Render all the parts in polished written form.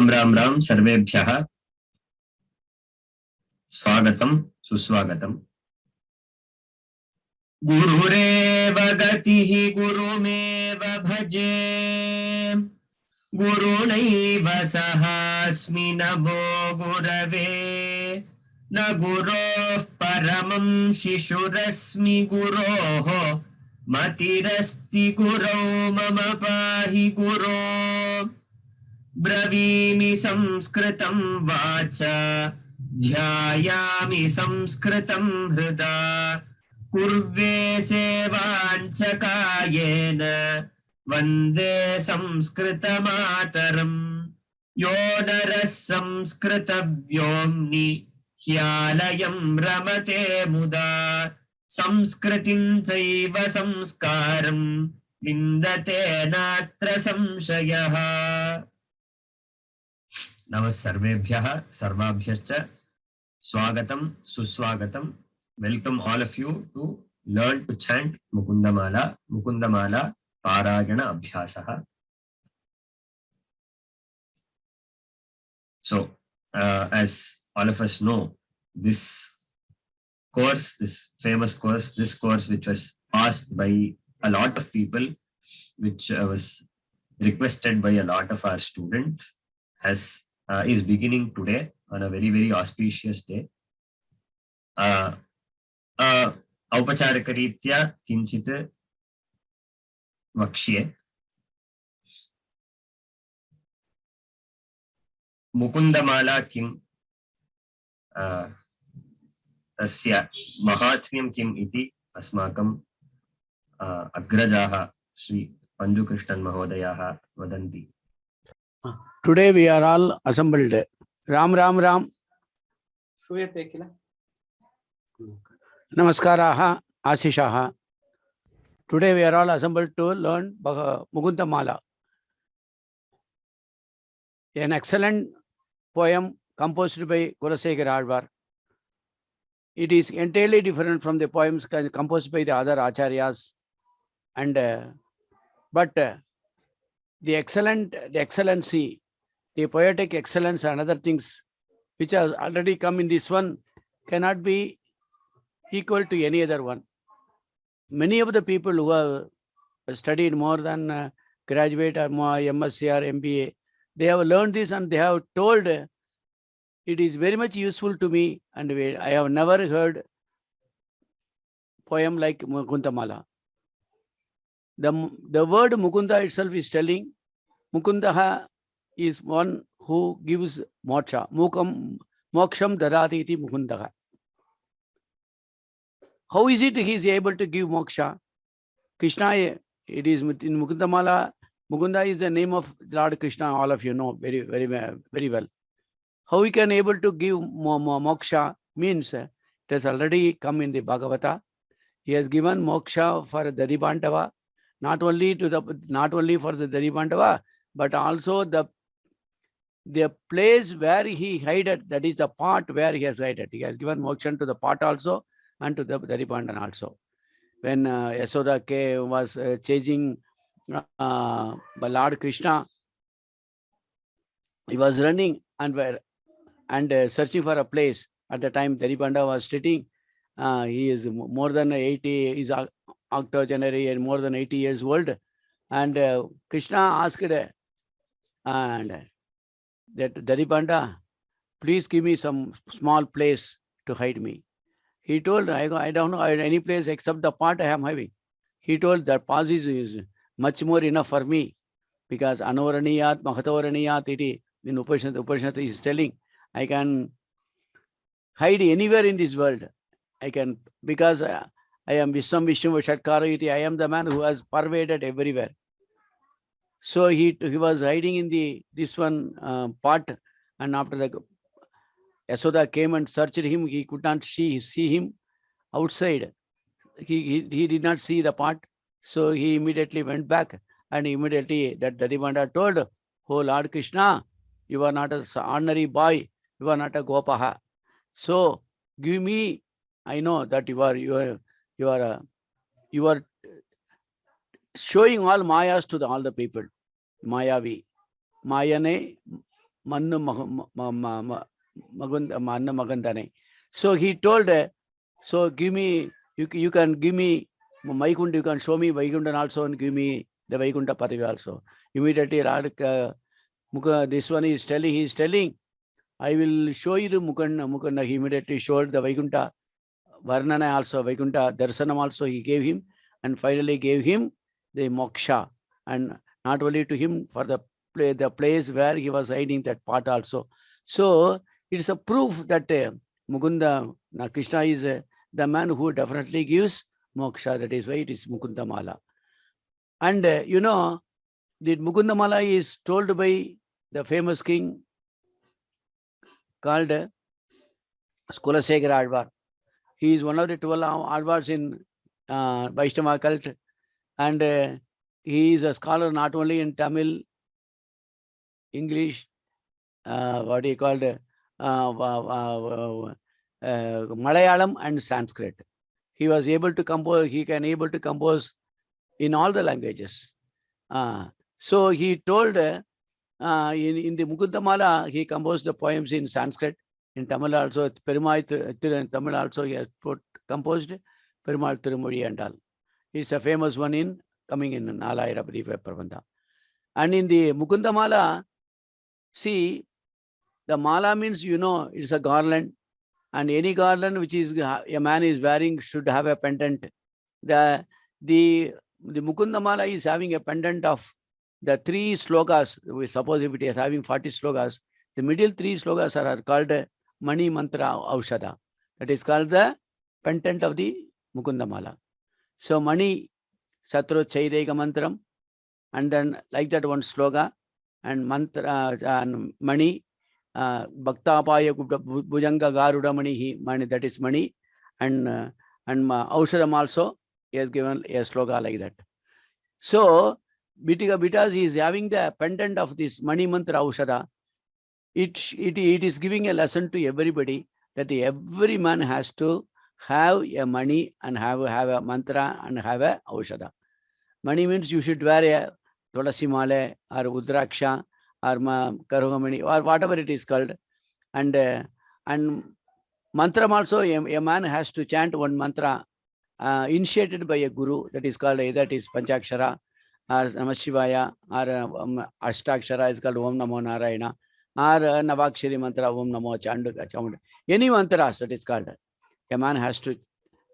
राम राम राम सर्वेभ्यः स्वागतं सुस्वागतम्। गुरुरेव गतिः गुरुमेव भजे, गुरुणैव सहास्मि नमो गुरवे, न गुरोः परमं शिशुरस्मि गुरोः, मतिरस्ति गुरौ मम पाहि गुरो। ब्रवीमि संस्कृतं वाचा, ध्यायामि संस्कृतं हृदा, कुर्वे सेवाञ्च कायेन वन्दे संस्कृतमातरम्। यो नरः संस्कृतव्योम्नि ह्यालयं रमते मुदा, संस्कृतिं चैव संस्कारं विन्दते नात्र संशयः। नमः सर्वेभ्यः सर्वाभ्यश्च स्वागतं सुस्वागतं। Welcome all of you to learn to chant Mukundamala Parayana Abhyasah. So as all of us know, this course, this famous course, this course which was asked by a lot of people, which was requested by a lot of our students, is beginning today on a very auspicious day. औपचारिकरीत्या किंचित वक्ष्ये। मुकुन्दमाला किं, तस्य महात्म्यं किम् इति अस्माकं अग्रजाः श्री पञ्जुकृष्णन् महोदयाः वदन्ति। Today we are all assembled. Ram Ram Ram. श्रूयते किल? Namaskaraha Asishaha. Today we are all assembled to learn Mukundamala, an excellent poem composed by Kulasekara Alvar. It is entirely different from the poems composed by the other acharyas, and but the excellency, the poetic excellence and other things which has already come in this one cannot be equal to any other one. Many of the people who have studied more than graduate or more MSc or MBA, they have learned this and they have told it is very much useful to me, and I have never heard poem like Mukundamala. The word Mukunda itself is telling Mukundaha is one who gives moksha. Moksham dadati iti Mukundaha. How is it he is able to give moksha? Krishna, it is in Mukundamala. Mukunda is the name of Lord Krishna, all of you know very well. How he can able to give moksha means it has already come in the Bhagavata. He has given moksha for Dadibandava, not only for the Dadibandava, but also the place where he hided, that is the part where he has hided. He has given moksha to the part also and to the Daripandan also. When Yasoda was chasing Lord Krishna, he was running and searching for a place. At the time Daripanda was sitting, he is more than 80, is octogenary and more than 80 years old. And Krishna asked and that Daripanda, please give me some small place to hide me. He told, I don't know any place except the part I am having. He told that pass is much more enough for me, because Anoraniyat, Mahatoraniyat iti, in Upanishad is telling, I can hide anywhere in this world. I can, because I am Vishwam Shatkara iti, I am the man who has pervaded everywhere. So he was hiding in this one part, and after the Yasoda came and searched him, he could not see him outside. He did not see the part, so he immediately went back, and immediately that Dadibanda told, "Oh Lord Krishna, you are not an ordinary boy, you are not a Gopaha. So give me, I know that you are showing all mayas to all the people. Mayavi. Mayane Mannu Manna Magandane. So he told, so give me, you can give me Vaikunta, you can show me Vaikunta also and give me the Vaikunta Padavi also. Immediately, this one is telling, he is telling, I will show you the Mukunda. He immediately showed the Vaikunta Varnana also, Vaikunta Darsanam also he gave him, and finally gave him the moksha. And not only to him, for the place where he was hiding, that part also. So it is a proof that Mukunda, Krishna is the man who definitely gives moksha. That is why it is Mukunda Mala. And the Mukunda Mala is told by the famous king called Kulasekara Alvar. He is one of the 12 Alvars in Vaishnava cult, and he is a scholar not only in Tamil, English, what he called Malayalam and Sanskrit. He was able to compose. He can able to compose in all the languages. So he told in the Mukundamala, he composed the poems in Sanskrit, in Tamil also. Perumal in Tamil also he has composed Perumal Tirumuri and all. It's a famous one in coming in Nalayirapadi Prabandha. And in the Mukundamala, see, the mala means, it's a garland, and any garland which is a man is wearing should have a pendant. The Mukunda Mala is having a pendant of the 3 slokas. We suppose if it is having 40 slokas, the middle 3 slokas are called Mani Mantra Aushada. That is called the pendant of the Mukunda Mala. So Mani Satru Chaideka Mantram, and then like that one sloka, and mantra and Mani Bhaktapaya Bhujanga Garuda Mani, that is Mani, and Aushadam also he has given a sloka like that. So because he is having the pendant of this Mani Mantra Aushada, it is giving a lesson to everybody that every man has to have a Mani and have a mantra and have a Aushada. Mani means you should wear a Tulasi Male or Udraksha or Karugamani or whatever it is called. And mantra also, a man has to chant one mantra initiated by a guru, that is called either it is Panchakshara or Namashivaya, or Ashtakshara is called Om Namo Narayana, or Navakshari mantra Om Namo Chanduka. Any mantra that is called. A man has to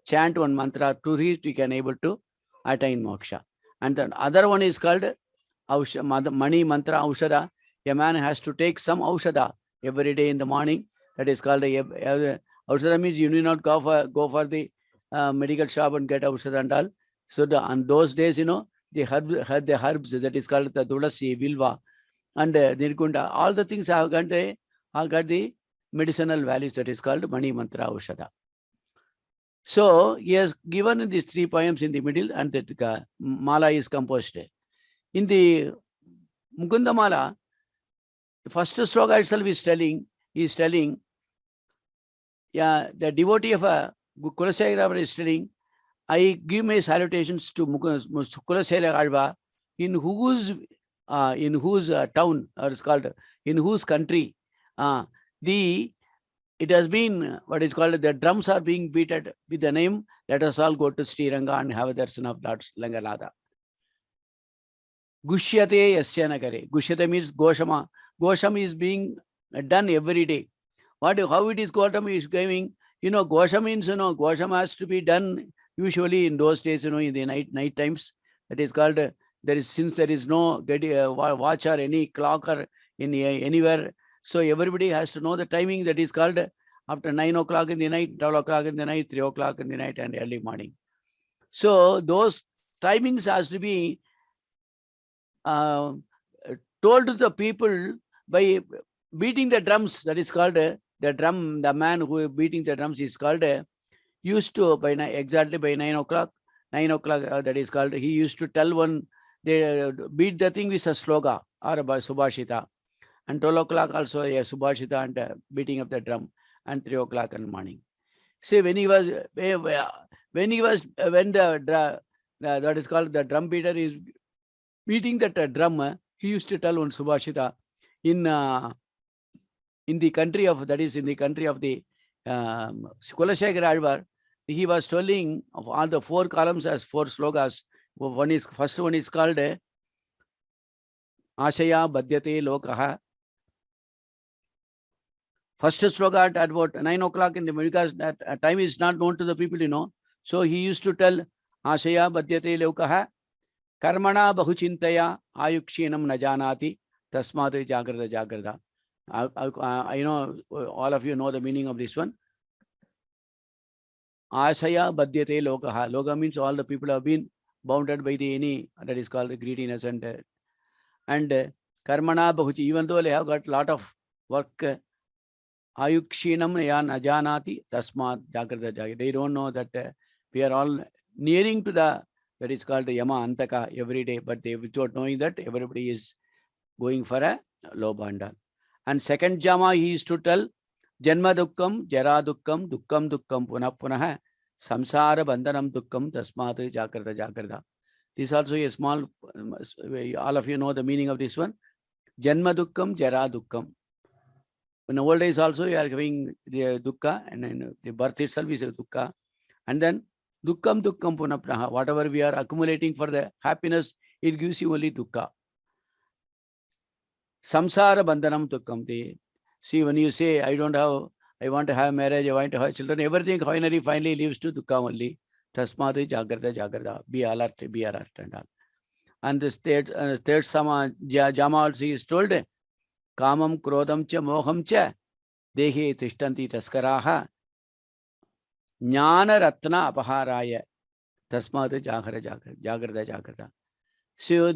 chant one mantra to reach, he can able to attain moksha. And the other one is called Mani Mantra Aushada. A man has to take some Aushada every day in the morning. That is called Aushada means you need not go for the medical shop and get Aushada and all. So on those days, the herbs that is called the Tulasi, Vilva, and Nirkunda, all the things have got the medicinal values, that is called Mani Mantra Aushada. So he has given these 3 poems in the middle, and the mala is composed. In the Mukunda Mala, the first sloka itself is telling, the devotee of Kulasekara is telling, I give my salutations to Kulasekara, in whose town, or it's called, in whose country, it has been, what is called, the drums are being beaten with the name, let us all go to Sri Ranga and have a darshan of Lord Langalada. Gushyate Yasya Nagare. Gushyate means Goshama. Gosham is being done every day. How it is Gosham is going, Gosham means, Gosham has to be done usually in those days, in the night times. That is called, since there is no watch or any clock or anywhere, so everybody has to know the timing, that is called after 9 o'clock in the night, 12 o'clock in the night, 3 o'clock in the night, and early morning. So those timings has to be told to the people by beating the drums. That is called the man who is beating the drums is called, used to, exactly by 9 o'clock, that is called, he used to tell one, they beat the thing with a sloga or by Subhashita. And 12 o'clock also a Subhashita and beating of the drum, and 3 o'clock in the morning. See, when that is called, the drum beater is beating that drum, he used to tell one Subhashita in in the country of, that is in the country of the Kulasekara Alvar, he was telling of all the 4 columns as 4 slokas. First one is called Ashaya Badyate Lokaha. First sloka at about 9 o'clock in the, because that time is not known to the people, you know. So he used to tell Ashaya Badyate Lokaha, Karmana Bahuchintaya Ayukshinam Najanati Tasmatu Jagrada Jagrada. I know all of you know the meaning of this one. Ashaya Badyate Lokaha. Loka means all the people have been bounded by the any, that is called the greediness, and Karmana Bahuchi, even though they have got lot of work, Ayukshinam Najanati Tasmat Jagrada Jagrada. They don't know that we are all nearing to the, that is called the Yama Antaka every day, but they, without knowing that, everybody is going for a low bandal. And second Jama, he used to tell Janma Dukkam, Jara Dukkam, Dukkam Dukkam Punah Punah, Samsara Bandhanam Dukkam, Tasmatu Jagrada Jagrada. This also a small, all of you know the meaning of this one. Janma Dukkam, Jara Dukkam. In old days also, you are having the Dukkha, and then the birth itself is a Dukkha. And then Dukkam Dukkam Punah Punah. Whatever we are accumulating for the happiness, it gives you only Dukkha. Samsara Bandhanam Dukkam. See, when you say, I want to have marriage, I want to have children, everything finally leads to Dukkha only. Tasmatu Jagrada Jagrada. Be alert and all. And the third Jama also is told, Kamam Krodam Cha Moham Cha Dehi Tishtanti Taskaraha Jnana Ratna Apaharaya Tasmatu Jagrada Jagrada. So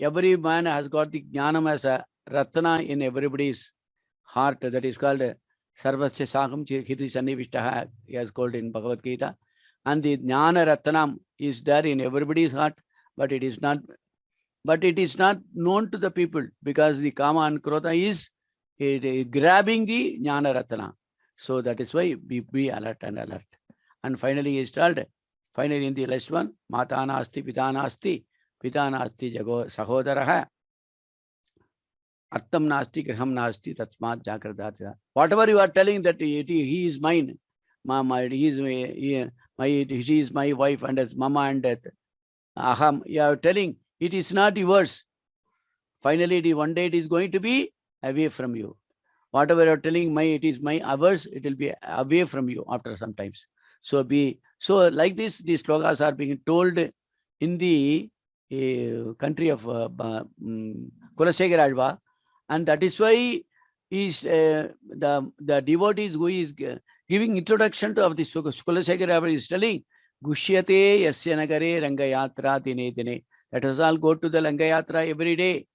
every man has got the Jnanam as a Ratna in everybody's heart, that is called Sarvasya Sakam Chirkhiti Sannivishtaha, he has called in Bhagavad Gita. And the Jnana Ratnam is there in everybody's heart, but it is not known to the people, because the Kama and Krodha is grabbing the Jnana Ratna. So that is why be alert and alert. And finally he told, finally in the last one, Mata Nasti, Pita Nasti, Pita Nasti Jago Sahodaraha. Artham Nasti, Griham Nasti, Tatsmat Jagrada. Whatever you are telling that he is mine, she is my wife, and as Mama and Aham, you are telling it is not yours. Finally, one day it is going to be away from you. Whatever you are telling, it is ours, it will be away from you after some times. So like this, these slokas are being told in the country of Kulasekara Alvar. And that is why is the devotees who is giving introduction to of this Kulasekara Alvar is telling, Gushyate Yasya Nagare Rangayatra Dine Dine. Let us all go to the Rangayatra every day.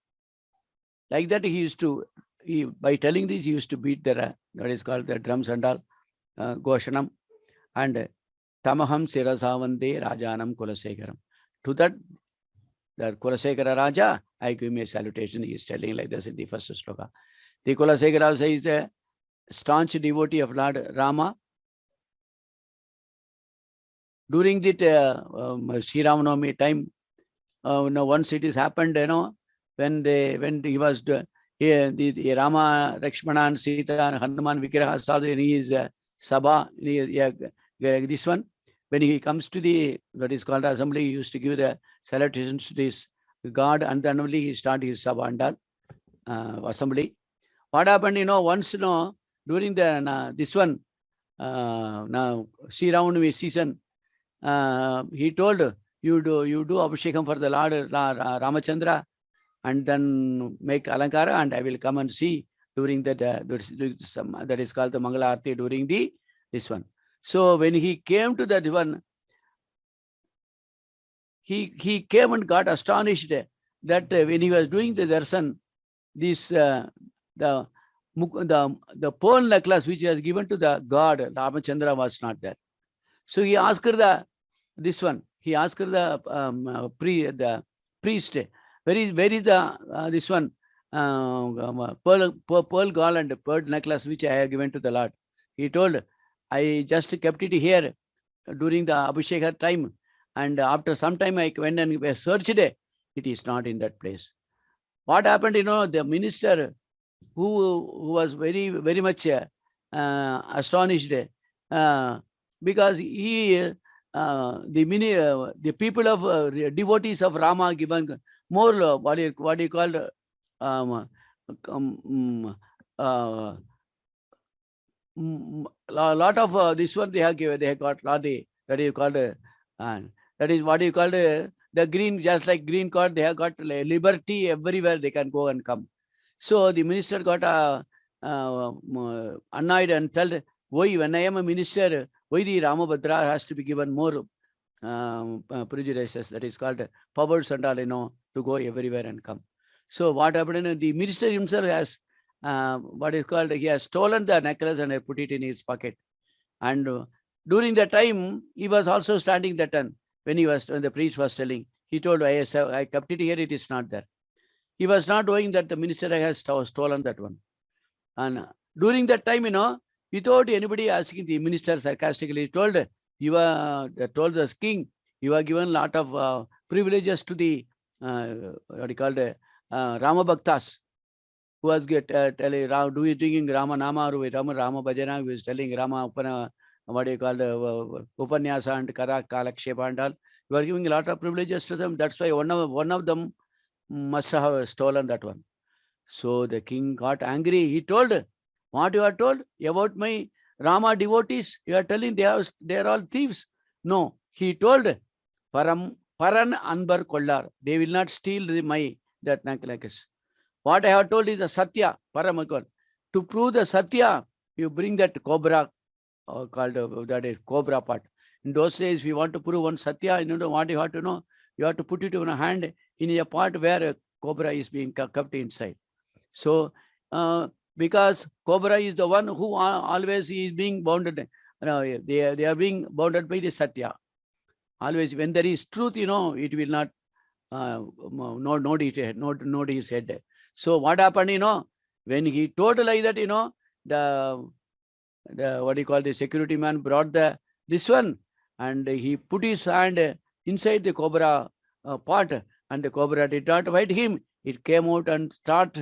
Like that, he used to, by telling this, he used to beat the, that is called the drums and all, Goshanam. And Tamaham Sirasavande Rajanam Kulasekaram. To that, the Kulasekara Raja, I give me a salutation. He is telling like this in the first sloka. The Kulasekara says a staunch devotee of Lord Rama. During the Sri Ramanavami time, once it has happened, when he was the Rama, Lakshmana, and Sita, and Hanuman Vigraha saw in his Sabha, this one, when he comes to the, that is called assembly, he used to give the salutations to this God, and then only he started his Sabha and assembly. What happened, once, during the, this one, now, Sri Ramanavami season, he told, you do Abhishekam for the Lord Ramachandra, and then make Alankara, and I will come and see during that, that is called the Mangala Arati during this one. So when he came to that one, he came and got astonished that when he was doing the darshan, this the pearl necklace which was given to the god Ramachandra was not there. So he asked her he asked her the priest, where is the this one pearl garland, pearl necklace which I have given to the Lord? He told, I just kept it here during the Abhishek time, and after some time I went and searched it. It is not in that place. What happened? The minister who was very much astonished because the people of devotees of Rama given more what do you call lot of this one they have given, they have got lot that is called that is what you call the green, just like green card, they have got liberty everywhere, they can go and come. So the minister got annoyed and told, why when I am a minister, why the Ramabhadra has to be given more prejudices, that is called powers and all, to go everywhere and come. So what happened, the minister himself has what is called, he has stolen the necklace and put it in his pocket. And during that time, he was also standing that turn when the priest was telling. He told, I kept it here, it is not there. He was not knowing that the minister has stolen that one. And during that time, without anybody asking, the minister sarcastically told, told the king, you are given a lot of privileges to the what you call Rama Bhaktas, who was telling, do you doing Rama Nama or Rama Bhajana, who was telling Rama what do you call Upanyasa and Kalakshepa and all. You are giving a lot of privileges to them. That's why one of them must have stolen that one. So the king got angry. He told, what you are told about my Rama devotees? You are telling they are all thieves. No, he told, Paran Anbar Kollar. They will not steal that necklace. What I have told is the Satya, Paramakon. To prove the Satya, you bring that cobra, called that is cobra part. In those days, if you want to prove one Satya, what you have to know? You have to put it in a hand in a part where a cobra is being kept inside. So, because cobra is the one who always is being bounded, they are being bounded by the Satya. Always, when there is truth, it will not nod his head. So what happened, when he told like that, the what do you call, the security man brought this one, and he put his hand inside the cobra pot, and the cobra did not bite him. It came out and start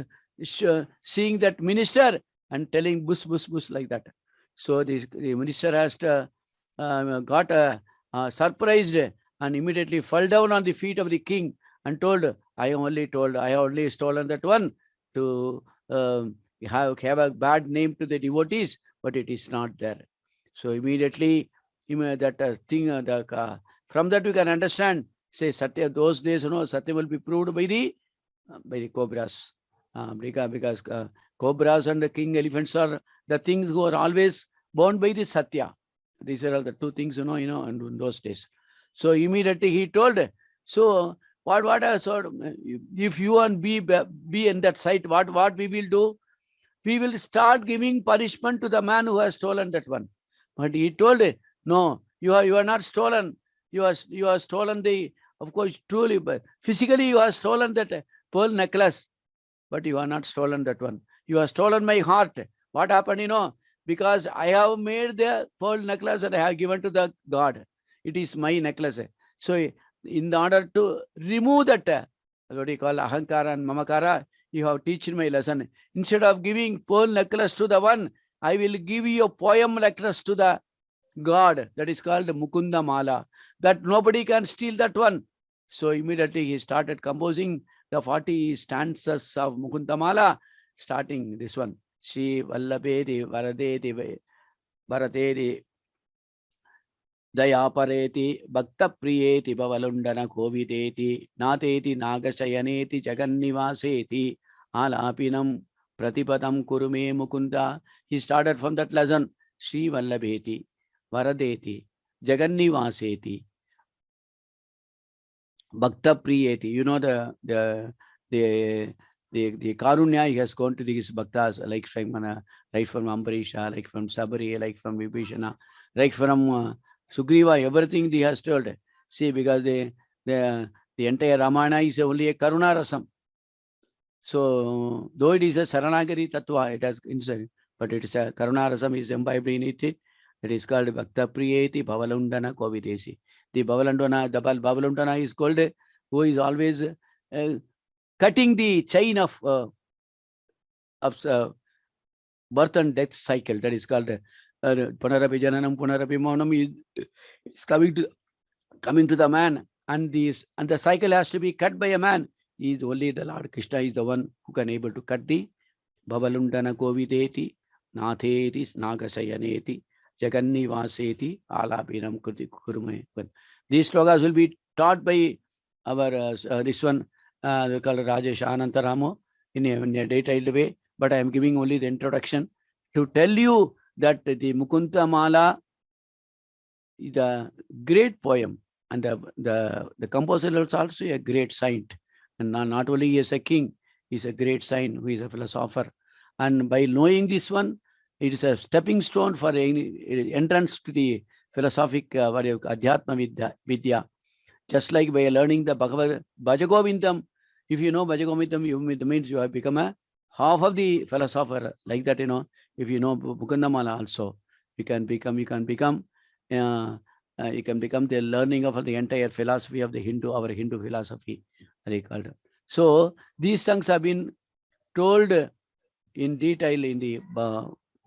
seeing that minister and telling bus bus bus like that. So the minister has got surprised and immediately fell down on the feet of the king and told, I have only stolen that one to have a bad name to the devotees, but it is not there. So immediately that thing, from that we can understand, say Satya, those days, Satya will be proved by the cobras. Because cobras and the king elephants are the things who are always bound by the Satya. These are all the two things, and in those days. So immediately he told, so what I saw, if you want be in that site, what we will do? We will start giving punishment to the man who has stolen that one. But he told, no, you are not stolen. You are stolen of course, truly, but physically you have stolen that pearl necklace, but you are not stolen that one. You have stolen my heart. What happened, because I have made the pearl necklace and I have given to the God. It is my necklace. So in order to remove that, what do you call, ahankara and mamakara, you have teaching my lesson. Instead of giving pearl necklace to the one, I will give you a poem necklace to the God. That is called Mukunda Mala. That nobody can steal that one. So immediately he started composing the 40 stanzas of Mukunda Mala, starting this one. Shri Vallabhedi Varadeti Varadeti Dayapareti Bhakta Priyeti Bavalundana Kovideti Nateti Nagashayaneti Jagannivaseti Alapinam Pratipadam Kurume Mukunda. He started from that lesson. Shri Vallabheti Varadeti Jagannivaseti Bhakta Priyeti. The Karunya he has gone to these Bhaktas, like from Ambarisha, like from Sabari, like from Vibhishana, like from Sugriva, everything he has told. See, because the entire Ramayana is only a Karuna Rasam. So, though it is a Saranagari Tattva, it has inside, but it is a Karuna Rasam is imbibed in it. It is called Bhakta Priyeti Bhavalundana Kovidesi. The Bhavalundana is called who is always cutting the chain of birth and death cycle, that is called Punarapi Jananam, Punarapi Maunam, is coming to the man, and the cycle has to be cut by a man. He is only the Lord Krishna is the one who can able to cut the Bhavalundana Kovideti, Natheti, Nagasayaneti, Jagannivaseti, Alapinam Kurume. These slogas will be taught by our this one, we call Rajesh Anantaramo in a detailed way, but I am giving only the introduction to tell you that the Mukunda Mala is a great poem, and the composer is also a great saint, and not only he is a king, he is a great saint who is a philosopher. And by knowing this one, it is a stepping stone for entrance to the philosophic Adhyatma Vidya. Just like by learning the Bhajagovindam, if you know Bhajagovindam, it means you have become a half of the philosopher. Like that, if you know Mukundamala also, you can become the learning of the entire philosophy of the our Hindu philosophy. So these songs have been told in detail in the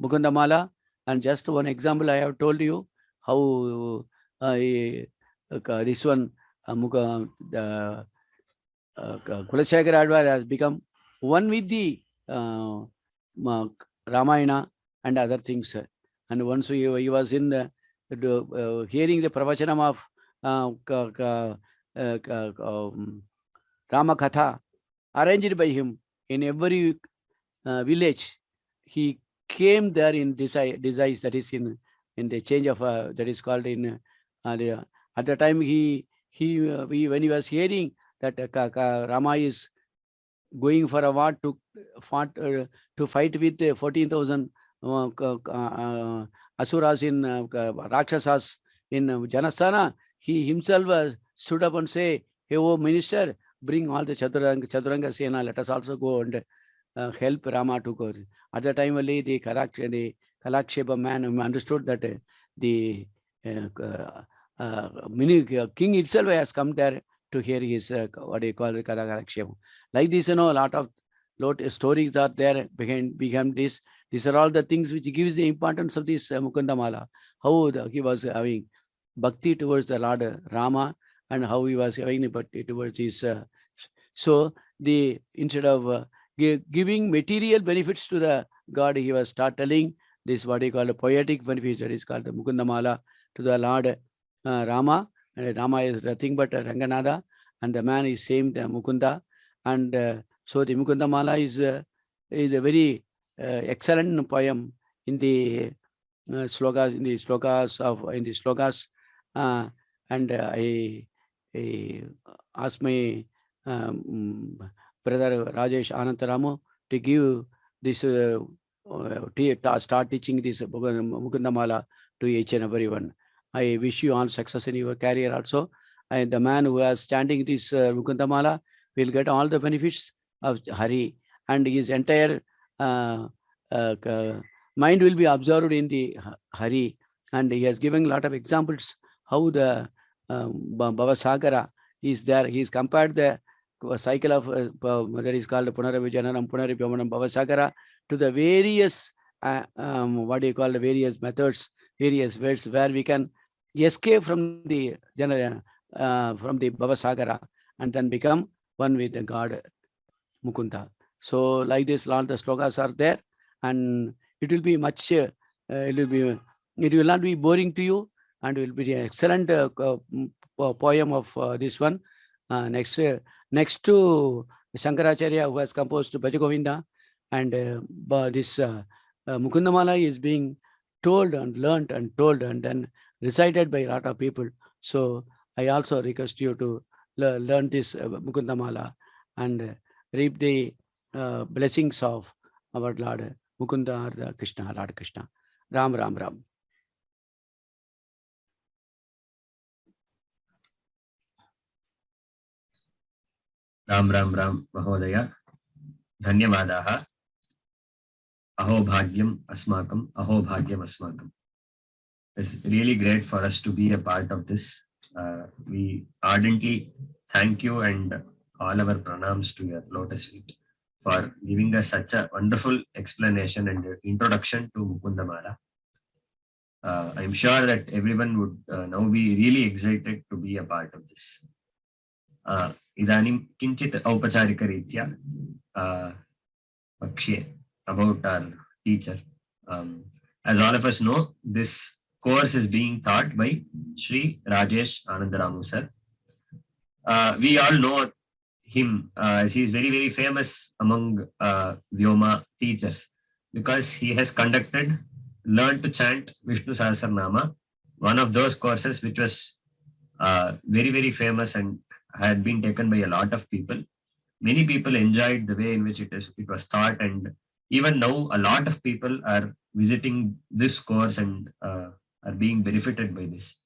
Mukundamala, and just one example I have told you how this one Kulasekara Advar has become one with the Ramayana and other things. And once he was in hearing the pravachanam of Ramakatha arranged by him in every village, he came there in disguise, that is in the change of that is called in at the time when he was hearing that Rama is going for a war to fight with 14,000 asuras in Rakshasas in Janasthana, he himself stood up and say, "Hey, oh minister, bring all the Chaturanga Sena, let us also go and help Rama to go." At the time only the Kalakshepa man understood that the king itself has come there to hear his what do you call it, Kalakshepa. Like this, a lot of stories are there behind this. These are all the things which gives the importance of this Mukundamala. How he was having bhakti towards the Lord Rama, and how he was having bhakti towards his. So instead of giving material benefits to the God, he was start telling this what he called a poetic benefits, that is called the Mukundamala to the Lord Rama. And Rama is nothing but Ranganatha, and the man is same the Mukunda. And so the Mukundamala is a very excellent poem in the slogas, and I asked my brother Rajesh Anantaramo to give this start teaching this Mukundamala to each and everyone. I wish you all success in your career also. And the man who is chanting this Mukundamala will get all the benefits of Hari, and his entire mind will be absorbed in the Hari. And he has given a lot of examples how the Bhavasagara is there. He is compared the cycle of that is called Punarapi Jananam, Punarapi Maunam, Bhavasagara to the various what do you call the various methods, various ways where we can escape from the Bhavasagara and then become one with the God Mukunda. So like this, all the slokas are there, and it will be much. It will not be boring to you, and will be an excellent poem of this one. Next to Shankaracharya, who has composed Bhajagovinda, and this Mukundamala is being told and learnt and told and then recited by a lot of people. So I also request you to learn this Mukundamala and reap the blessings of our Lord Mukunda, Lord Krishna. Ram, Ram, Ram. Ram, Ram, Ram, Mahodaya. Dhanyavadaha. Aho Bhagyam Asmakam. Aho Bhagyam Asmakam. It's really great for us to be a part of this. We ardently thank you and all our pranams to your lotus feet. for giving us such a wonderful explanation and introduction to Mukundamala. I'm sure that everyone would now be really excited to be a part of this. Idanim kinchit aupacharikaritya Akshay about our teacher. As all of us know, this course is being taught by Sri Rajesh Anandaramu sir. We all know him as he is very, very famous among Vyoma teachers because he has conducted Learn to Chant Vishnu Sahasranama, one of those courses which was very, very famous and had been taken by a lot of people. Many people enjoyed the way in which it was taught, and even now a lot of people are visiting this course and are being benefited by this.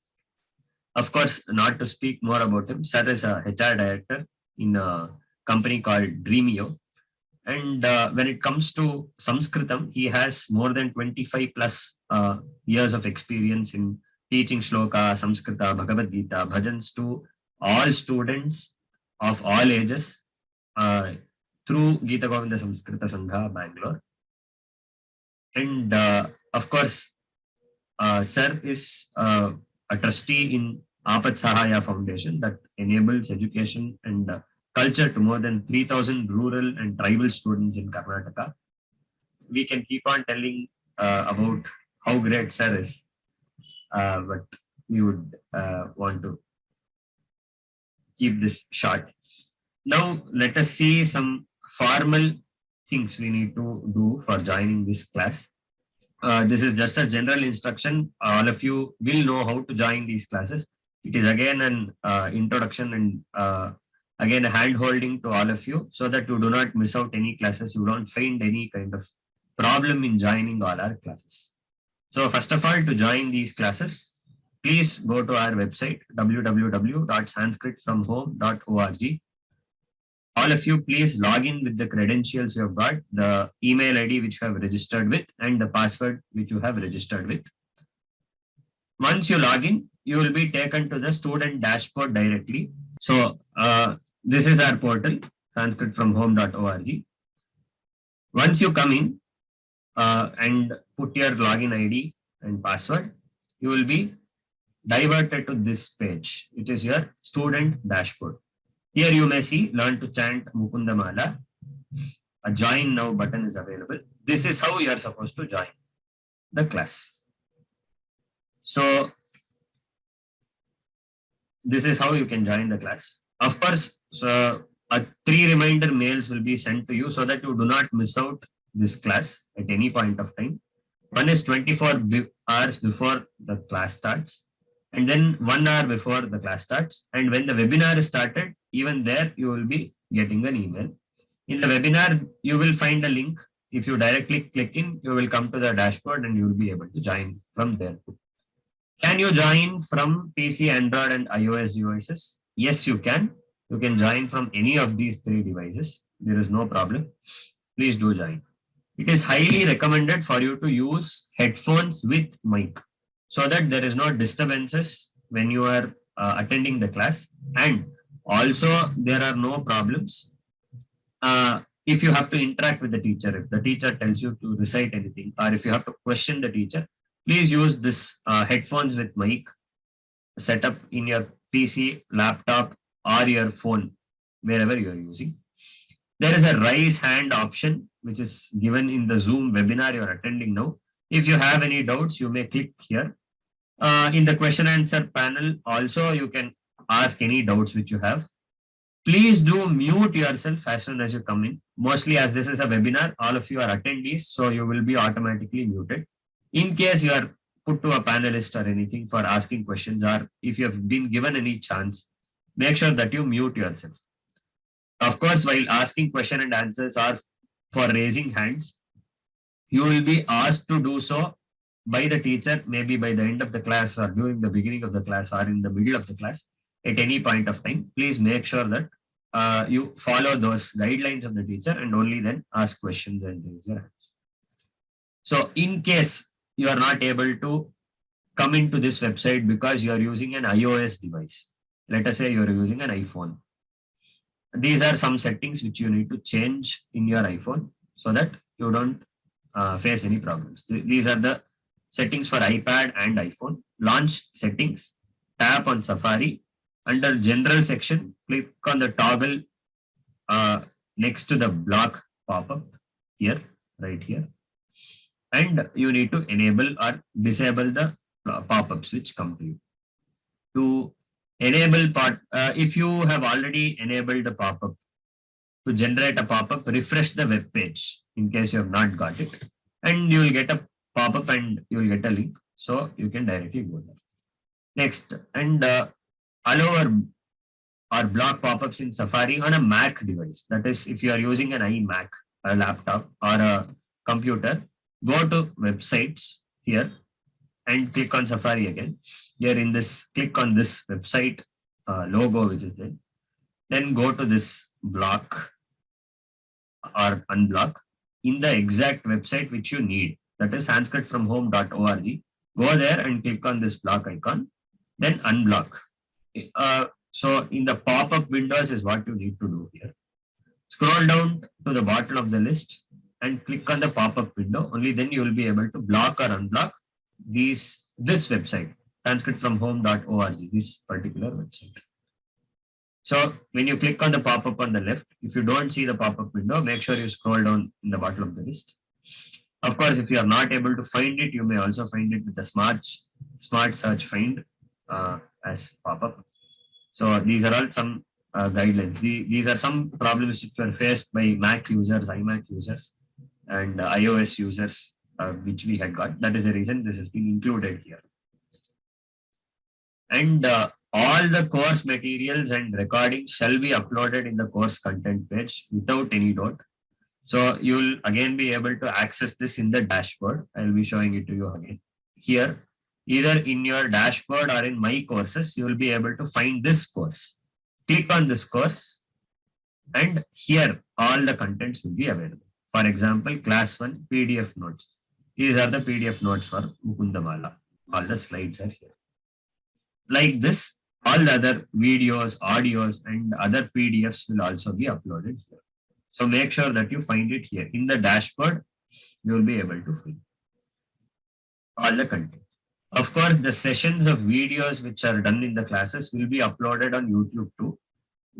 Of course, not to speak more about him, sir is a HR director in a company called Dreamio. And when it comes to Sanskritam, he has more than 25 plus years of experience in teaching shloka, Samskrita, Bhagavad Gita, bhajans to all students of all ages through Gita Govinda Samskrita Sangha, Bangalore. And of course, sir is a trustee in Apat Sahaya Foundation that enables education and culture to more than 3,000 rural and tribal students in Karnataka. We can keep on telling about how great sir is, but we would want to keep this short. Now, let us see some formal things we need to do for joining this class. This is just a general instruction. All of you will know how to join these classes. It is again an introduction and again a hand holding to all of you so that you do not miss out any classes. You don't find any kind of problem in joining all our classes. So first of all, to join these classes, please go to our website www.sanskritfromhome.org. All of you, please log in with the credentials you have got, the email ID which you have registered with, and the password which you have registered with. Once you log in, you will be taken to the student dashboard directly. So this is our portal, sanskritfromhome.org. Once you come in and put your login ID and password, you will be diverted to this page, which is your student dashboard. Here you may see Learn to Chant Mukundamala. A join now button is available. This is how you are supposed to join the class. So this is how you can join the class. Of course, so 3 reminder mails will be sent to you so that you do not miss out this class at any point of time. One is 24 hours before the class starts, and then 1 hour before the class starts. And when the webinar is started, even there you will be getting an email. In the webinar, you will find a link. If you directly click in, you will come to the dashboard and you will be able to join from there. Can you join from PC, Android, and iOS devices? Yes, you can. You can join from any of these 3 devices. There is no problem. Please do join. It is highly recommended for you to use headphones with mic so that there is no disturbances when you are attending the class. And also, there are no problems if you have to interact with the teacher. If the teacher tells you to recite anything, or if you have to question the teacher, please use this headphones with mic set up in your PC, laptop, or your phone, wherever you are using. There is a raise hand option, which is given in the Zoom webinar you are attending now. If you have any doubts, you may click here. In the question answer panel, also you can ask any doubts which you have. Please do mute yourself as soon as you come in. Mostly as this is a webinar, all of you are attendees, so you will be automatically muted. In case you are put to a panelist or anything for asking questions, or if you have been given any chance, make sure that you mute yourself. Of course, while asking question and answers or for raising hands, you will be asked to do so by the teacher, maybe by the end of the class or during the beginning of the class or in the middle of the class at any point of time. Please make sure that you follow those guidelines of the teacher and only then ask questions and raise your hands. So in case you are not able to come into this website because you are using an iOS device, let us say you are using an iPhone, these are some settings which you need to change in your iPhone so that you don't face any problems. These are the settings for iPad and iPhone. Launch settings, tap on Safari. Under general section, click on the toggle next to the block pop-up here, right here. And you need to enable or disable the pop-ups which come to you. To enable if you have already enabled the pop-up, to generate a pop-up, refresh the web page in case you have not got it, and you will get a pop-up and you will get a link, so you can directly go there. Next, and allow or block pop-ups in Safari on a Mac device. That is, if you are using an iMac, a laptop, or a computer, go to websites here and click on Safari again. Here in this, click on this website logo which is there. Then go to this block or unblock in the exact website which you need. That is sanskritfromhome.org. Go there and click on this block icon. Then unblock. So in the pop-up windows is what you need to do here. Scroll down to the bottom of the list and click on the pop-up window. Only then you will be able to block or unblock this website, sanskritfromhome.org, this particular website. So when you click on the pop-up on the left, if you don't see the pop-up window, make sure you scroll down in the bottom of the list. Of course, if you are not able to find it, you may also find it with the smart search find as pop-up. So these are all some guidelines. These are some problems which were faced by Mac users, iMac users, and iOS users, which we had got. That is the reason this has been included here. And all the course materials and recordings shall be uploaded in the course content page without any doubt. So you will again be able to access this in the dashboard. I will be showing it to you again. Here, either in your dashboard or in my courses, you will be able to find this course. Click on this course and here all the contents will be available. For example, class 1 PDF notes. These are the PDF notes for Mukundamala. All the slides are here. Like this, all the other videos, audios, and other PDFs will also be uploaded here. So make sure that you find it here. In the dashboard, you will be able to find all the content. Of course, the sessions of videos which are done in the classes will be uploaded on YouTube too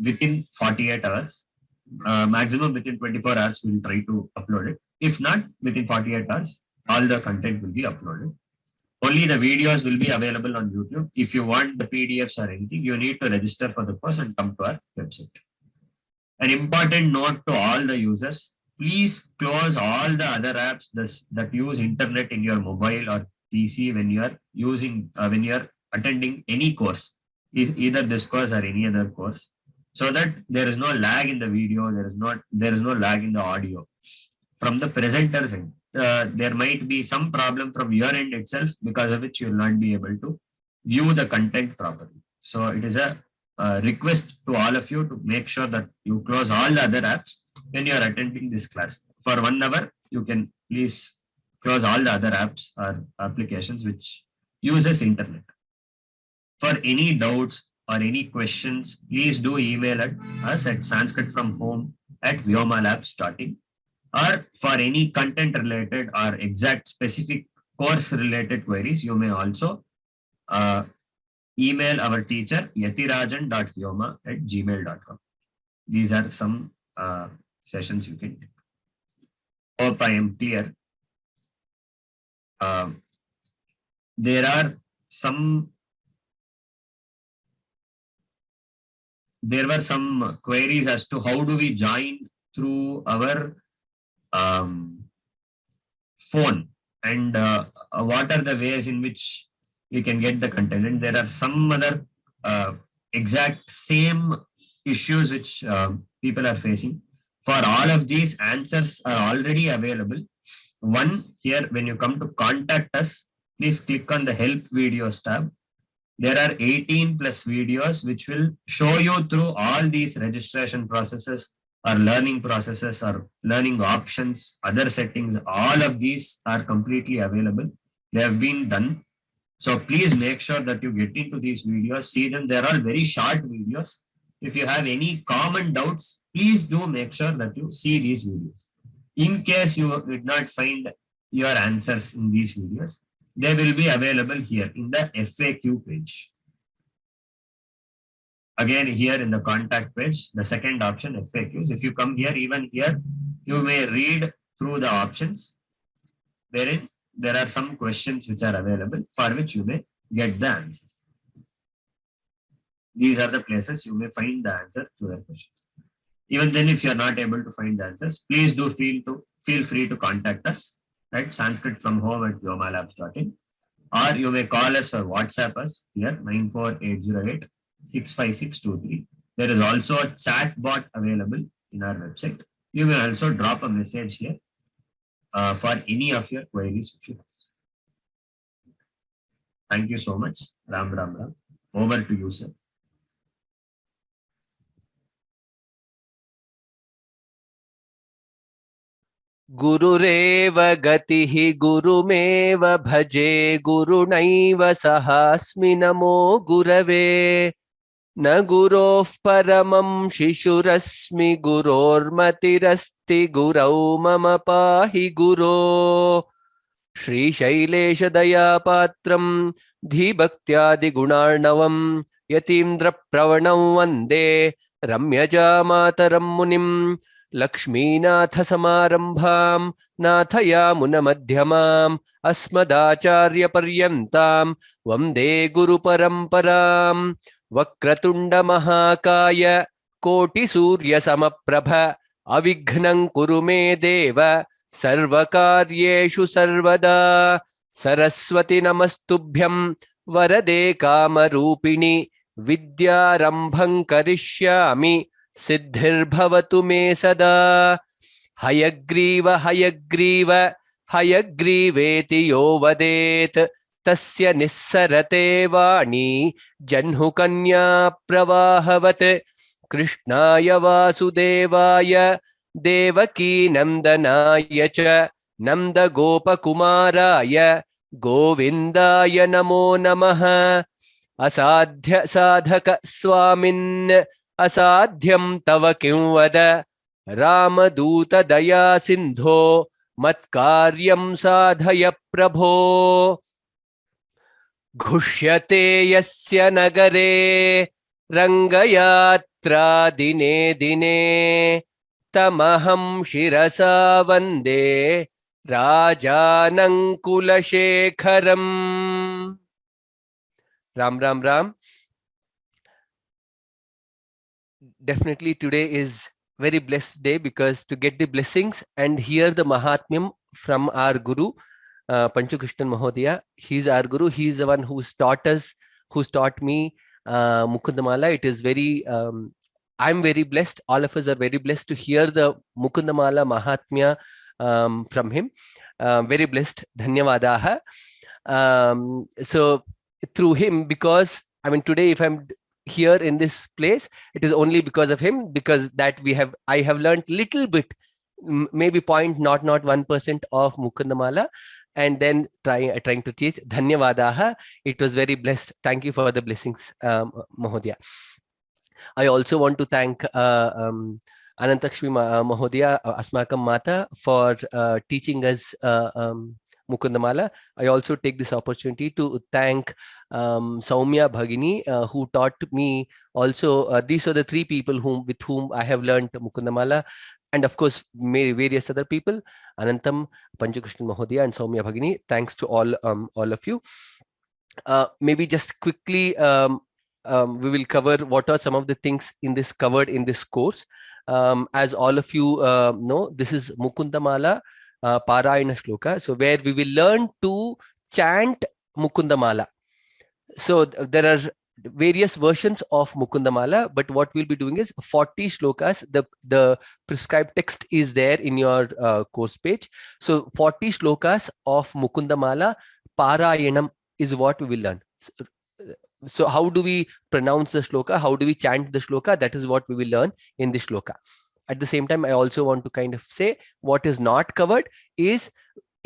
within 48 hours. Maximum within 24 hours, we will try to upload it. If not, within 48 hours, all the content will be uploaded. Only the videos will be available on YouTube. If you want the PDFs or anything, you need to register for the course and come to our website. An important note to all the users, please close all the other apps that use internet in your mobile or PC when you are using, when you are attending any course, either this course or any other course, so that there is no lag in the video, there is no lag in the audio. From the presenter's end, there might be some problem from your end itself, because of which you will not be able to view the content properly. So it is a request to all of you to make sure that you close all the other apps when you are attending this class. For 1 hour, you can please close all the other apps or applications which uses internet. For any doubts or any questions, please do email us at sanskritfromhome@vyomalabs.in. Or for any content related or exact specific course related queries, you may also email our teacher yatirajan.vyoma@gmail.com. These are some sessions you can take. Hope I am clear. There were some queries as to how do we join through our phone, and what are the ways in which we can get the content. And there are some other exact same issues which people are facing. For all of these, answers are already available. One, here when you come to contact us, please click on the help videos tab. There are 18 plus videos which will show you through all these registration processes or learning processes or learning options, other settings. All of these are completely available. They have been done. So please make sure that you get into these videos, see them. They are all very short videos. If you have any common doubts, please do make sure that you see these videos. In case you did not find your answers in these videos, they will be available here in the FAQ page. Again, here in the contact page, the second option, FAQs. If you come here, even here, you may read through the options, wherein there are some questions which are available for which you may get the answers. These are the places you may find the answer to your questions. Even then, if you are not able to find the answers, please do feel free to contact us at sanskritfromhome@vyomalabs.in, or you may call us or WhatsApp us here 94808-65623. There is also a chat bot available in our website. You may also drop a message here for any of your queries which you have. Thank you so much. Ram Ram Ram. Over to you, sir. गुरुरेव गतिः गुरुमेव भजे गुरुणैव सहास्मि नमो गुरवे न गुरोः परमं शिशुरस्मि गुरोर्मतिरस्ति गुरौ मम पाहि गुरो श्रीशैलेशदयापात्रं धीभक्त्यादिगुणार्णवं यतीन्द्रप्रवणं वन्दे रम्यजामातरं मुनिं लक्ष्मीनाथसमारम्भां नाथयामुनमध्यमाम् अस्मदाचार्यपर्यन्तां वन्दे गुरुपरम्परां वक्रतुण्डमहाकाय कोटिसूर्यसमप्रभ अविघ्नं कुरु मे देव सर्वकार्येषु सर्वदा सरस्वती नमस्तुभ्यं वरदे कामरूपिणि विद्यारम्भं करिष्यामि सिद्धिर्भवतु मे सदा हयग्रीव हयग्रीव हयग्रीवेति यो वदेत् तस्य निस्सरते वाणी जह्नुकन्या प्रवाहवत् कृष्णाय वासुदेवाय देवकी नन्दनाय च नन्दगोपकुमाराय गोविन्दाय नमो नमः असाध्य साधक स्वामिन् असाध्यं तव किं वद रामदूत दया सिन्धो मत्कार्यं साधय प्रभो घुष्यते यस्य नगरे रङ्गयात्रा दिने दिने तमहं शिरसा वन्दे राजानं कुलशेखरम् Ram Ram Ram. Definitely today is very blessed day because to get the blessings and hear the Mahatmyam from our Guru, Panchu Krishnan Mahodaya. He's our Guru. He's the one who's taught us, who's taught me Mukundamala. It is very, I'm very blessed. All of us are very blessed to hear the Mukundamala Mahatmya from him. Very blessed. Dhanyavadaha. So through him, because I mean, today, if I'm here in this place, it is only because of him, because that I have learned little bit, maybe 0.01% of Mukundamala, and then trying to teach. Dhanyavadaha. It was very blessed. Thank you for the blessings, Mahodaya. I also want to thank Anantakshmi Mahodaya, Asmakam Mata, for teaching us Mukundamala. I also take this opportunity to thank Saumya Bhagini, who taught me also. These are the three people with whom I have learned Mukundamala, and of course various other people, Anantam, Panchu Krishnan Mahodaya, and Saumya Bhagini. Thanks to all of you. Maybe just quickly we will cover what are some of the things covered in this course. As all of you know, this is Mukundamala Parayana Shloka, so where we will learn to chant Mukundamala. So there are various versions of Mukundamala, but what we'll be doing is 40 shlokas. The prescribed text is there in your course page. So 40 shlokas of Mukundamala Parayanam is what we will learn. So how do we pronounce the shloka? How do we chant the shloka? That is what we will learn in the shloka. At the same time, I also want to kind of say what is not covered is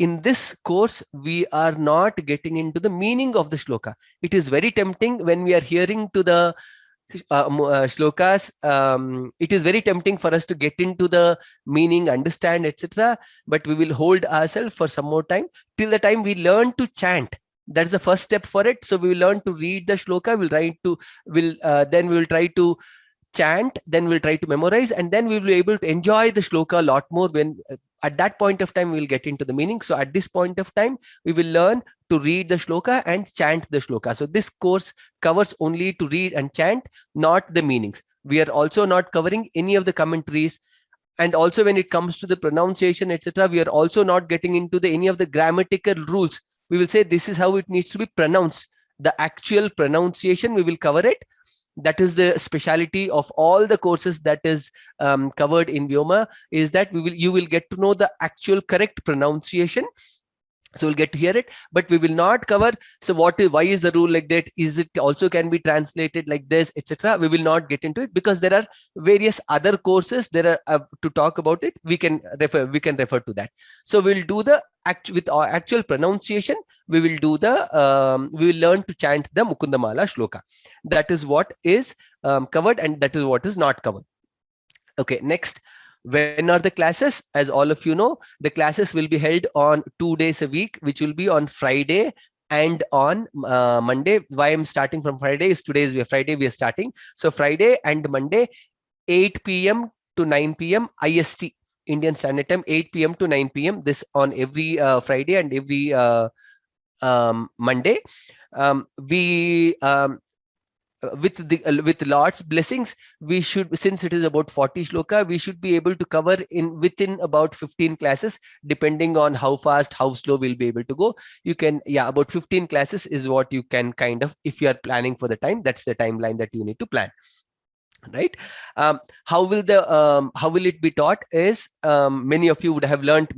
in this course, we are not getting into the meaning of the shloka. It is very tempting when we are hearing to the shlokas, it is very tempting for us to get into the meaning, understand, etc. But we will hold ourselves for some more time till the time we learn to chant. That's the first step for it. So we will learn to read the shloka. Then we will try to chant, then we'll try to memorize, and then we will be able to enjoy the shloka a lot more. When at that point of time we will get into the meaning. So at this point of time we will learn to read the shloka and chant the shloka. So this course covers only to read and chant, not the meanings. We are also not covering any of the commentaries, and also when it comes to the pronunciation, etc., we are also not getting into any of the grammatical rules. We will say this is how it needs to be pronounced. The actual pronunciation, we will cover it. That is the speciality of all the courses that is covered in Vyoma, is that you will get to know the actual correct pronunciation. So we'll get to hear it, but we will not cover, so why is the rule like that? Is it also can be translated like this, etc.? We will not get into it because there are various other courses there are to talk about it. We can refer to that. So we'll do the with our actual pronunciation. We will do the we will learn to chant the Mukundamala shloka. That is what is covered, and that is what is not covered. Okay, next. When are the classes? As all of you know, the classes will be held on 2 days a week, which will be on Friday and on Monday. Why I'm starting from Friday is today's Friday we are starting. So Friday and Monday, 8 p.m. to 9 p.m. IST, Indian Standard Time, 8 p.m. to 9 p.m. This on every Friday and every Monday. With Lord's blessings, we should, since it is about 40 shloka, we should be able to cover within about 15 classes, depending on how fast, how slow we'll be able to go. You can, about 15 classes is what you can kind of, if you are planning for the time, that's the timeline that you need to plan. Right? How will it be taught is, many of you would have learned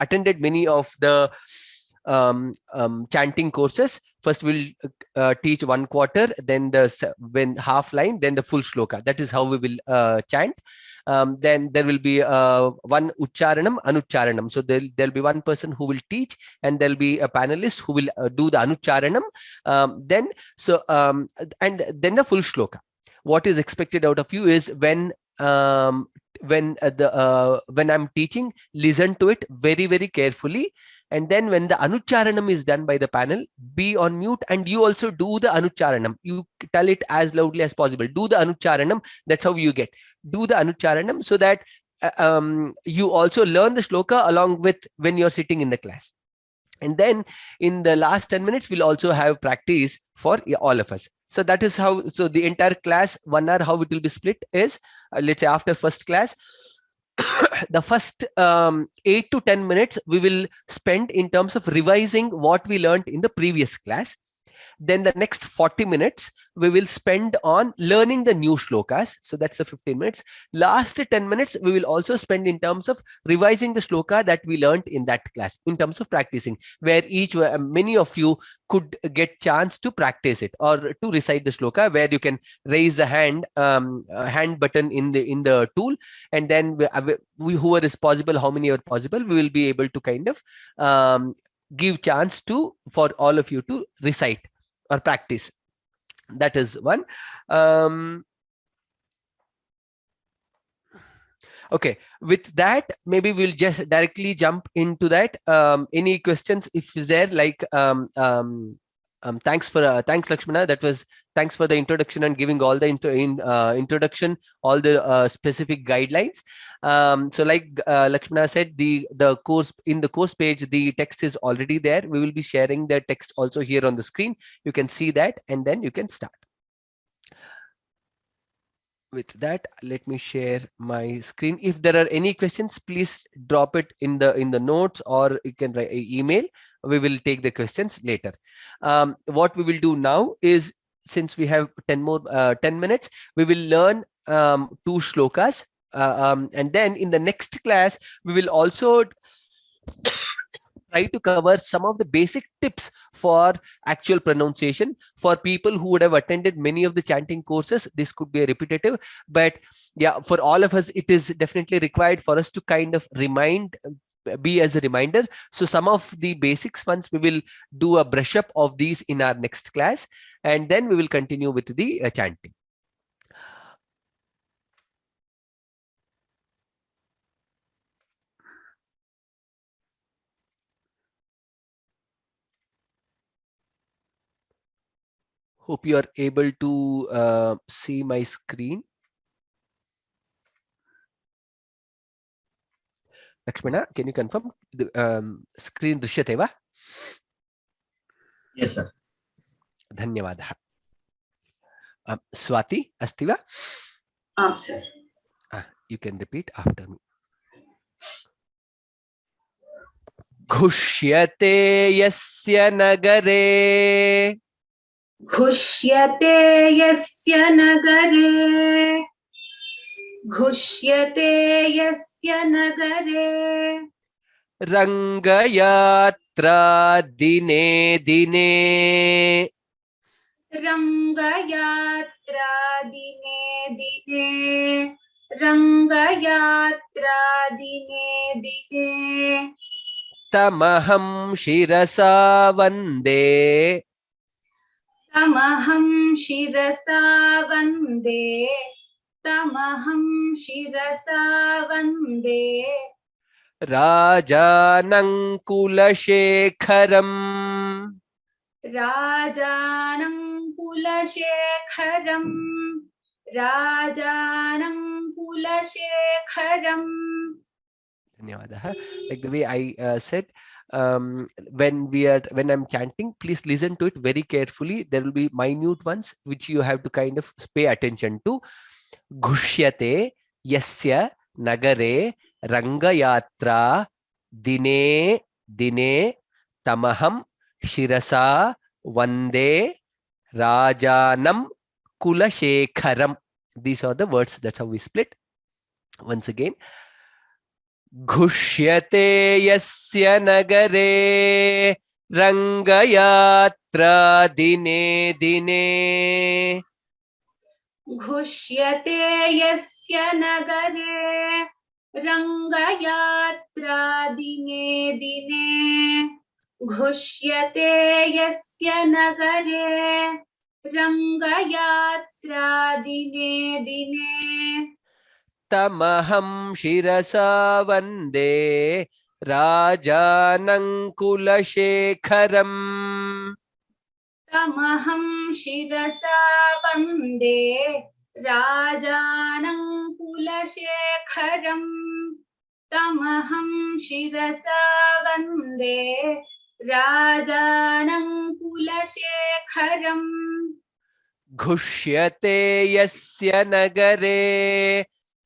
attended many of the chanting courses. First we'll teach 1 quarter, then when half line, then the full shloka. That is how we will chant. Then there will be one Ucharanam, Anucharanam. So there'll be one person who will teach, and there'll be a panelist who will do the Anucharanam. And then the full shloka. What is expected out of you is when I'm teaching, listen to it very, very carefully. And then when the Anucharanam is done by the panel, be on mute, and you also do the Anucharanam. You tell it as loudly as possible. Do the Anucharanam. That's how you get. Do the Anucharanam so that you also learn the shloka along with when you're sitting in the class. And then in the last 10 minutes, we'll also have practice for all of us. So that is how, so the entire class, 1 hour, how it will be split is, let's say after first class, the first 8 to 10 minutes we will spend in terms of revising what we learned in the previous class. Then the next 40 minutes we will spend on learning the new shlokas. So that's the 15 minutes. Last 10 minutes we will also spend in terms of revising the shloka that we learned in that class, in terms of practicing, where many of you could get chance to practice it or to recite the shloka, where you can raise the hand button in the tool, and then whoever is possible, how many are possible, we will be able to kind of give chance for all of you to recite or practice. That is one. Okay, with that, maybe we'll just directly jump into that. Any questions if is there, like thanks Lakshmana, thanks for the introduction and giving all the introduction, all the specific guidelines. So like Lakshmana said, the course, in the course page, the text is already there. We will be sharing the text also here on the screen. You can see that, and then you can start. With that, let me share my screen. If there are any questions, please drop it in the notes, or you can write an email. We will take the questions later. What we will do now is, since we have 10 minutes, we will learn 2 shlokas, and then in the next class we will also try to cover some of the basic tips for actual pronunciation. For people who would have attended many of the chanting courses, this could be a repetitive, but yeah, for all of us, it is definitely required for us to kind of be as a reminder. So some of the basics ones, we will do a brush up of these in our next class. and then we will continue with the chanting. Hope you are able to see my screen. Lakshmana, can you confirm the screen drishyate va? Yes, sir. Dhanyavadah. Swati, asti va? Sir. You can repeat after me. Ghushyate yasya nagare. घुष्यते यस्य नगरे घुष्यते यस्य नगरे रंगयात्रा दिने दिने. रंगयात्रा दिने दिने रंगयात्रा दिने दिने तमहं शिरसा वन्दे. तमहं शिरसा वन्दे तमहं शिरसा वन्दे राजानं कुलशेखरम्. राजानं कुलशेखरम् राजानं कुलशेखरम्. Dhanyavadah. Like the way I said, when I'm chanting, please listen to it very carefully. There will be minute ones which you have to kind of pay attention to. Ghushyate yasya nagare rangayatra dine dine tamaham shirasa vande rajanam kulashekharam. These are the words. That's how we split. Once again. Ghushyate yasya nagare rangayatra dine dine. घुष्यते यस्य नगरे रंगयात्रा दिने दिने घुष्यते यस्य नगरे रंगयात्रा दिने दिने Tamaham shirasa vande rajanam kulashekharam. तमहं शिरसा वन्दे राजानं कुलशेखरम् तमहं शिरसा वन्दे राजानं कुलशेखरम्. Ghushyate yasya nagare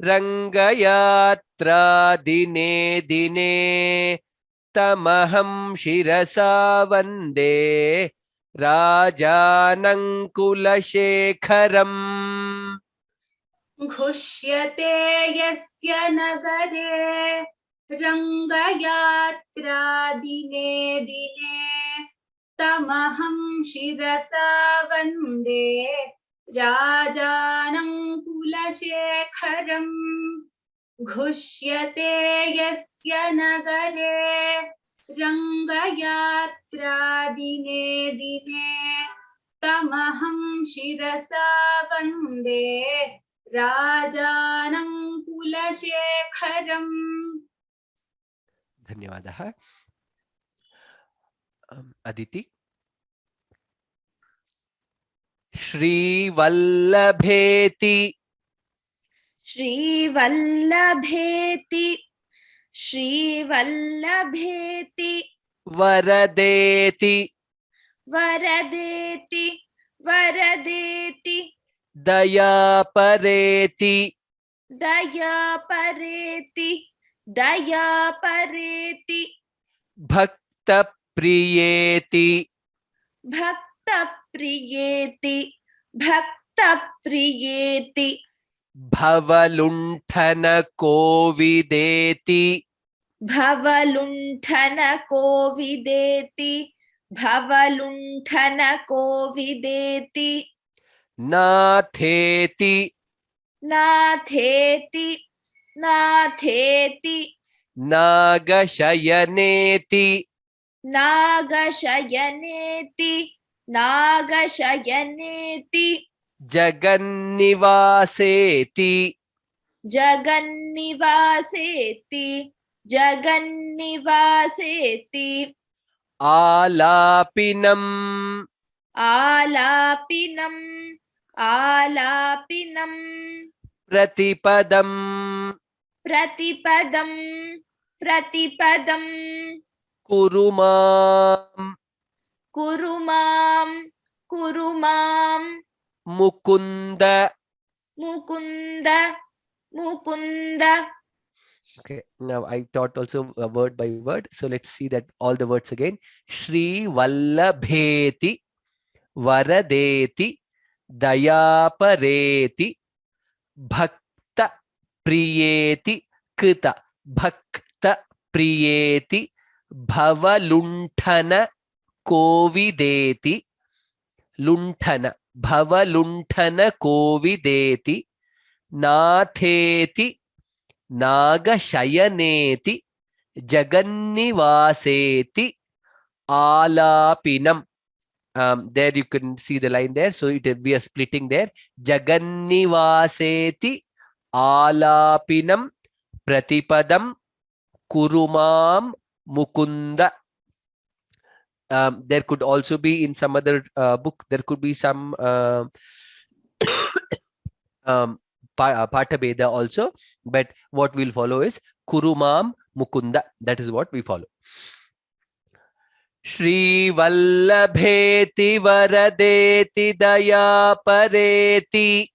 rangayatra dine dine tamaham shirasa vande rajanam kulashekharam. घुष्यते यस्य नगरे रंगयात्रा दिने दिने तमहं शिरसा वन्दे राजानं कुलशेखरम्. घुष्यते यस्य नगरे रंगयात्रा दिने दिने तमहं शिरसा वन्दे राजानं कुलशेखरम्. Dhanyavadah. Aditi. Shri Vallabheti. श्रीवल्लभेति श्रीवल्लभेति Varadeti. वरदेति वरदेति Dayapareti. दयापरेति दयापरेति Bhaktapriyeti. भक्तप्रियेति भक्तप्रियेति Bhavalunthana kovideti. भवलुण्ठनकोविदेति भवलुण्ठनकोविदेति Natheti. नाथेति नाथेति Nagashayaneti. नागशयनेति नागशयनेति जगन्निवासेति जगन्निवासेति जगन्निवासेति आलापिनम् आलापिनम् आलापिनम् प्रतिपदम् प्रतिपदम् प्रतिपदम् कुरु माम् कुरु मां Mukund. Mukund Mukund. Okay, now I taught also word by word. So let's see that all the words again. Shri Vallabheti Varadeti Dayapareti Bhakta Priyeti Krita Bhakta Priyeti Bhavalunthana Kovideti Lunthana Bhavalunthana Kovideti Natheti Nagashayaneti Jagannivaseti Alapinam. There you can see the line there. So it will be a splitting there. Jagannivaseti Alapinam Pratipadam Kurumam Mukunda. There could also be in some other book, there could be some Patabeda also, but what we'll follow is Kurumam Mukunda. That is what we follow. Shri Vallabheti Varadeti Dayapareti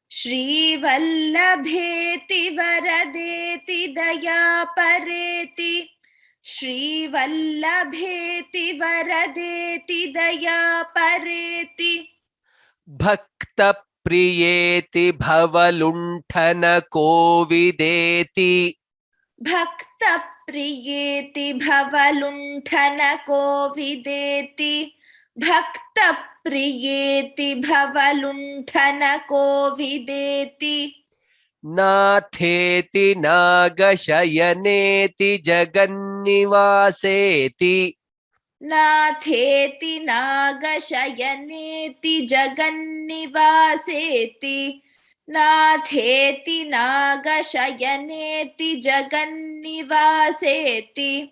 Shri Vallabheti Varadeti Dayapareti Shri Vallabheti Varadeti Dayapareti Bhakta Priyeti Bhavalunthana Kovideti Bhakta Priyeti Bhavalunthana Kovideti Bhakta Priyeti Bhavalunthana Kovideti Natheti Nagashayaneti Jagannivaseti Natheti Nagashayaneti Jagannivaseti Natheti Nagashayaneti Jagannivaseti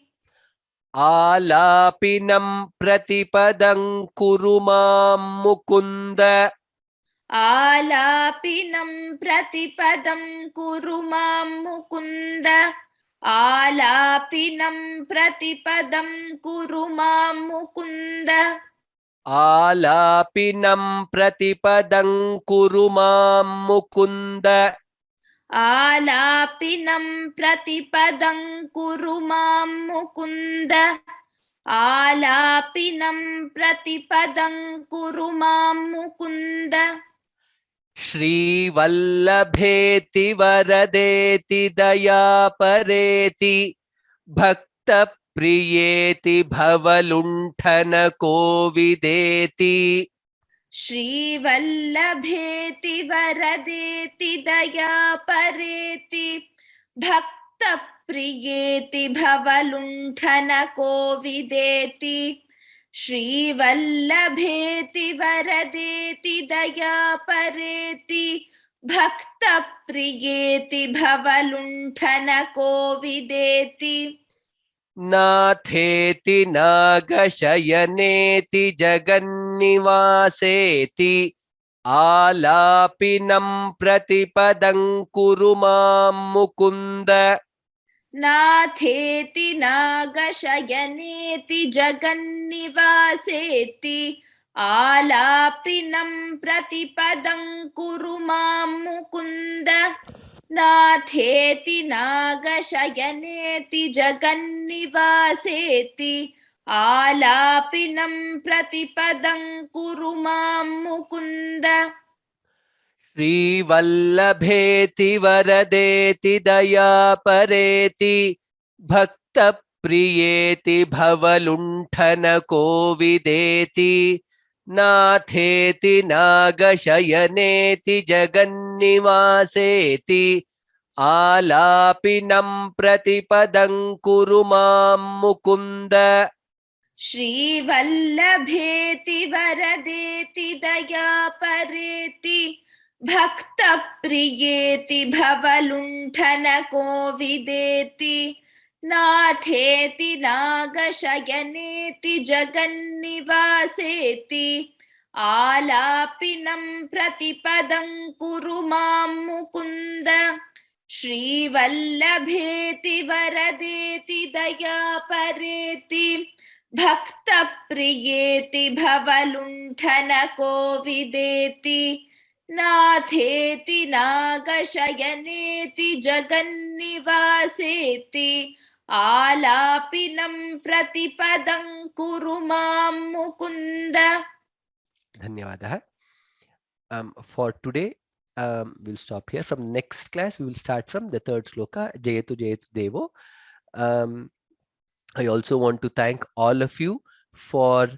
Alapinam Pratipadam Kurumam Mukunda. Alapinam Pratipadam Kurumam Mukunda Alapinam Pratipadam Kurumam Mukunda Alapinam Pratipadam Kurumam Mukunda. Alapinam Pratipadam Kurumam Mukunda Alapinam Pratipadam Kurumam Mukunda Shri Vallabheti Varadeti Dayapareti Bhakta Priyeti Bhavalunthana Kovideti Shri Vallabheti Varadeti Dayapareti Bhakta Priyeti Bhavalunthana Kovideti Shri Vallabheti Varadeti Dayapareti Bhakta Priyeti Bhavalunthana Kovideti Natheti Nagashayaneti Jagannivaseti Alapinam Pratipadam Kurumam Mukunda. Natheti Nagashayaneti Jagannivaseti Alapinam Pratipadam Kurumam Mukunda Natheti Nagashayaneti Jagannivaseti Alapinam Pratipadam Kurumam Mukunda Shri Vallabheti Varadeti Dayapareti Bhakta Priyeti Bhavalunthana Kovideti Natheti Nagashayaneti Jagannivaseti Alapinam Pratipadam Kurumam Mukunda. श्रीवल्लभेति वरदेति दयापरेति भक्तप्रियेति भवलुण्ठनकोविदेति नाथेति नागशयनेति जगन्निवासेति आलापिनं प्रतिपदं कुरु मां मुकुन्द श्रीवल्लभेति वरदेति दयापरेति भक्तप्रियेति भवलुण्ठनकोविदेति नाथेति नागशयनेति जगन्निवासेति आलापिनं प्रतिपदं कुरु मां Mukund. Dhanyavadah. For today, we'll stop here. From next class, we will start from the third sloka, Jayatu Jayatu Devo. I also want to thank all of you for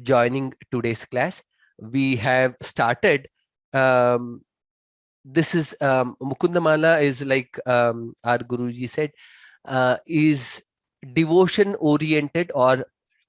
joining today's class. We have started. This is Mukundamala is like our Guruji said, is devotion oriented or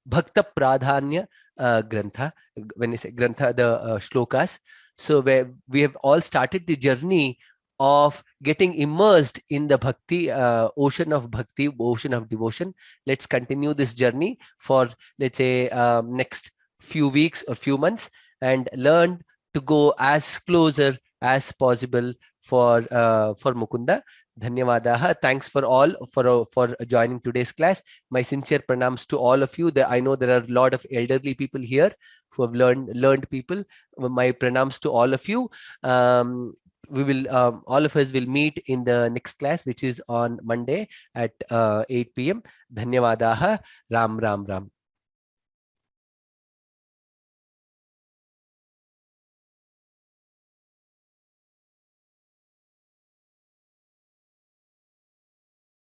Bhakta Pradhanya Grantha. When I say Grantha, the shlokas. So where we have all started the journey of getting immersed in the bhakti, ocean of bhakti, ocean of devotion. Let's continue this journey for, let's say, next few weeks or few months, and learn to go as closer as possible for Mukunda. Dhanyavadaha. Thanks for all for joining today's class. My sincere pranams to all of you. I know there are a lot of elderly people here who have learned people. My pranams to all of you. We will all of us will meet in the next class, which is on Monday at 8 p.m. Dhanyavadaha. Ram Ram Ram.